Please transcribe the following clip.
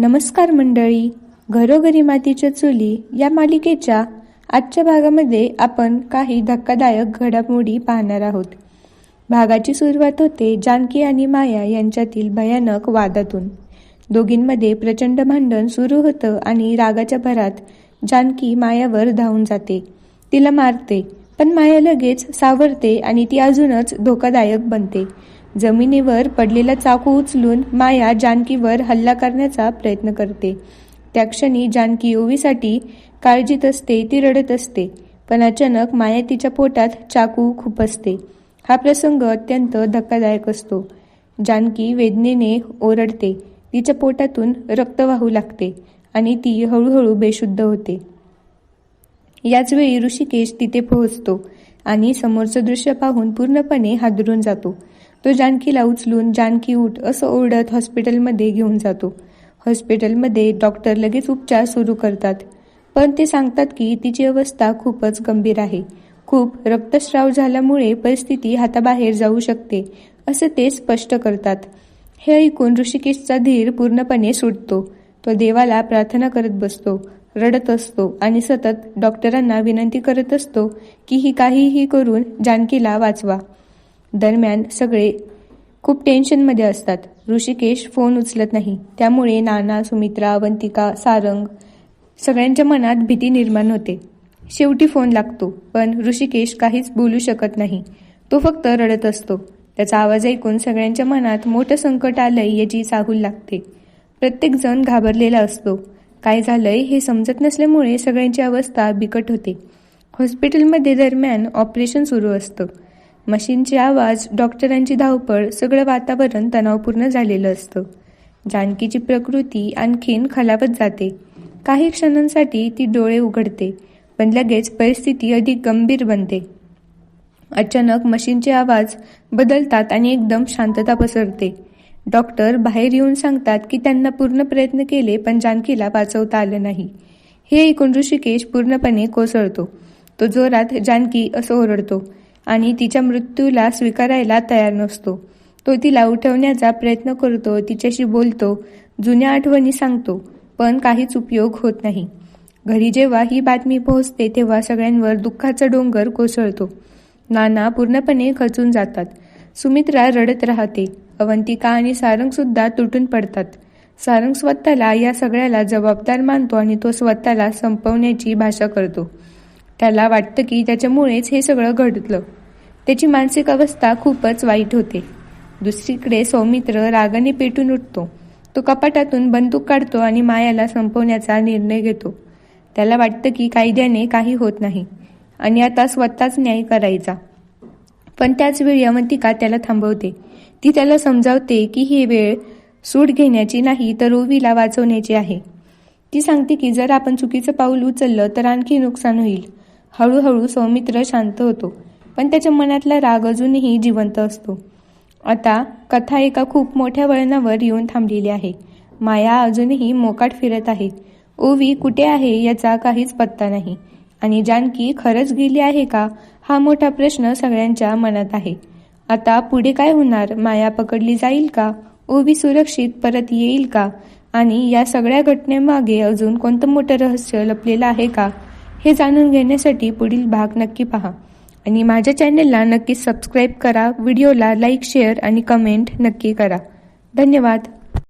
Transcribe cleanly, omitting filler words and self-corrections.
नमस्कार मंडळी, घरोघरी मातीच्या चुली या मालिकेच्या आजच्या भागामध्ये आपण काही धक्कादायक घडामोडी पाहणार आहोत. भागाची सुरुवात होते जानकी आणि माया यांच्यातील भयानक वादातून. दोघींमध्ये प्रचंड भांडण सुरू होतं आणि रागाच्या भरात जानकी मायावर धावून जाते, तिला मारते. पण माया लगेच सावरते आणि ती अजूनच धोकादायक बनते. जमिनीवर पडलेला चाकू उचलून माया जानकीवर हल्ला करण्याचा प्रयत्न करते. त्या क्षणी जानकी ओवीसाठी काळजीत असते, ती रडत असते. पण अचानक माया तिच्या पोटात चाकू खुपसते. हा प्रसंग अत्यंत धक्कादायक असतो. जानकी वेदनेने ओरडते, तिच्या पोटातून रक्त वाहू लागते आणि ती हळूहळू बेशुद्ध होते. याच वेळी ऋषिकेश तिथे पोहोचतो आणि समोरचं दृश्य पाहून पूर्णपणे हादरून जातो. तो जानकीला उचलून जानकी उठ असं ओरडत हॉस्पिटलमध्ये घेऊन जातो. हॉस्पिटलमध्ये डॉक्टर लगेच उपचार सुरू करतात, पण ते सांगतात की तिची अवस्था खूपच गंभीर आहे. खूप रक्तस्राव झाल्यामुळे परिस्थिती हाताबाहेर जाऊ शकते असं ते स्पष्ट करतात. हे ऐकून ऋषिकेशचा धीर पूर्णपणे सुटतो. तो देवाला प्रार्थना करत बसतो, रडत असतो आणि सतत डॉक्टरांना विनंती करत असतो की ही काहीही करून जानकीला वाचवा. दरम्यान सगळे खूप टेन्शनमध्ये असतात. ऋषिकेश फोन उचलत नाही, त्यामुळे नाना, सुमित्रा, अवंतिका, सारंग सगळ्यांच्या मनात भीती निर्माण होते. शेवटी फोन लागतो, पण ऋषिकेश काहीच बोलू शकत नाही. तो फक्त रडत असतो. त्याचा आवाज ऐकून सगळ्यांच्या मनात मोठं संकट आलंय याची चाहूल लागते. प्रत्येक जण घाबरलेला असतो. काय झालंय हे समजत नसल्यामुळे सगळ्यांची अवस्था बिकट होते. हॉस्पिटलमध्ये दरम्यान ऑपरेशन सुरू असतं. मशीनचे आवाज, डॉक्टरांची धावपळ, सगळं वातावरण तणावपूर्ण झालेलं असतं. जानकीची प्रकृती आणखीन खालावत जाते. काही क्षणांसाठी ती डोळे उघडते, पण लगेच परिस्थिती अधिक गंभीर बनते. अचानक मशीनचे आवाज बदलतात आणि एकदम शांतता पसरते. डॉक्टर बाहेर येऊन सांगतात की त्यांना पूर्ण प्रयत्न केले, पण जानकीला वाचवता आलं नाही. हे ऐकून ऋषिकेश पूर्णपणे कोसळतो. तो जोरात जानकी असं ओरडतो आणि तिच्या मृत्यूला स्वीकारायला तयार नसतो. तो तिला उठवण्याचा प्रयत्न करतो, तिच्याशी बोलतो, जुन्या आठवणी सांगतो, पण काहीच उपयोग होत नाही. घरी जेव्हा ही बातमी पोहोचते तेव्हा सगळ्यांवर दुःखाचा डोंगर कोसळतो. नाना पूर्णपणे खचून जातात. सुमित्रा रडत राहते. अवंतिका आणि सारंग सुद्धा तुटून पडतात. सारंग स्वतःला या सगळ्याला जबाबदार मानतो आणि तो स्वतःला संपवण्याची भाषा करतो. त्याला वाटतं की त्याच्यामुळेच हे सगळं घडलं. त्याची मानसिक अवस्था खूपच वाईट होते. दुसरीकडे सौमित्र रागाने पेटून उठतो. तो कपाटातून बंदूक काढतो आणि मायाला संपवण्याचा निर्णय घेतो. त्याला वाटतं की कायद्याने काही होत नाही आणि आता स्वतःच न्याय करायचा. पण त्याच वेळी अवंतिका त्याला थांबवते. ती त्याला समजावते की ही वेळ सूट घेण्याची नाही तर ओवीला वाचवण्याची आहे. ती सांगते की जर आपण चुकीचं पाऊल उचललं तर आणखी नुकसान होईल. हळूहळू सौमित्र शांत होतो, पण त्याच्या मनातला राग अजूनही जिवंत असतो. आता कथा एका खूप मोठ्या वळणावर येऊन थांबलेली आहे. माया अजूनही मोकाट फिरत आहे. ओवी कुठे आहे याचा काहीच पत्ता नाही आणि जानकी खरंच गेली आहे का हा मोठा प्रश्न सगळ्यांच्या मनात आहे. आता पुढे काय होणार? माया पकडली जाईल का? ओवी सुरक्षित परत येईल का? आणि या सगळ्या घटनेमागे अजून कोणतं मोठं रहस्य लपलेलं आहे का? हे जाणून घेण्यासाठी पुढील भाग नक्की पहा आणि माझ्या चॅनेलला नक्की सबस्क्राईब करा. व्हिडिओला लाईक, शेअर आणि कमेंट नक्की करा. धन्यवाद.